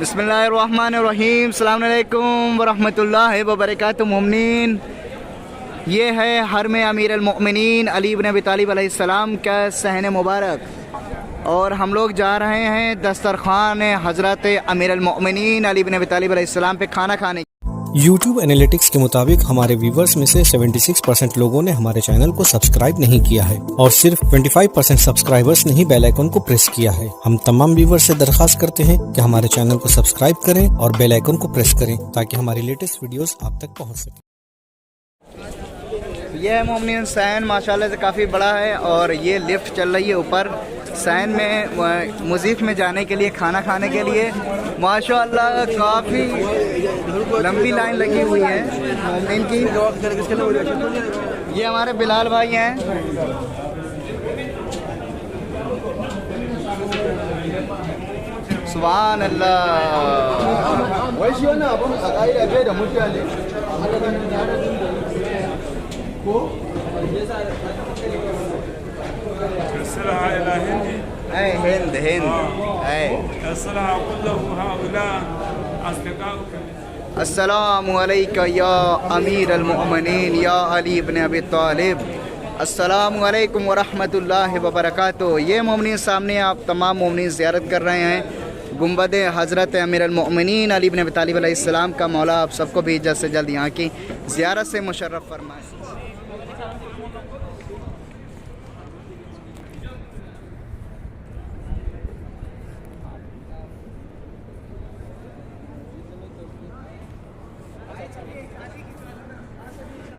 बिस्मिल्लाहिर्रहमानिर्रहीम। अस्सलाम वालेकुम वरहमतुल्लाहि वबरकातुहू। मोमिनीन, ये है हरम अमीर अल-मोमिनीन अली इब्न अबी तालिब अलैहिस्सलाम का सहन मुबारक और हम लोग जा रहे हैं दस्तरखान हज़रत अमीर अल-मोमिनीन अली इब्न अबी तालिब अलैहिस्सलाम पे खाना खाने। YouTube एनालिटिक्स के मुताबिक हमारे व्यूवर्स में से 76% लोगों ने हमारे चैनल को सब्सक्राइब नहीं किया है और सिर्फ 25% सब्सक्राइबर्स ने ही बेल आइकन को प्रेस किया है। हम तमाम व्यूवर्स से दरखास्त करते हैं कि हमारे चैनल को सब्सक्राइब करें और बेल आइकन को प्रेस करें ताकि हमारी लेटेस्ट वीडियोस आप तक पहुंच सके। यह मोमिनीन सैन माशाल्लाह से काफ़ी बड़ा है और ये लिफ्ट चल रही है ऊपर सैन में मुज़ीफ़ में जाने के लिए, खाना खाने के लिए। माशाल्लाह काफ़ी लंबी लाइन लगी हुई है मोमिनीन की। ये हमारे बिलाल भाई हैं। सुभान अल्लाह। हिंद हिंद अस्सलामु अलैका या अमीर अल-मोमिनीन या अली इब्न अबी तालिब। अस्सलामु अलैकुम वरहमतुल्लाहि वबरकातुहू। ये मोमिनीन सामने आप तमाम मोमिनीन ज़ियारत कर रहे हैं गुंबद हज़रत अमीर अल-मोमिनीन अली इब्न अबी तालिब अलैहिस्सलाम का। मौला आप सबको भी जल्द से जल्द यहाँ की ज़ियारत से मुशर्रफ फरमाए।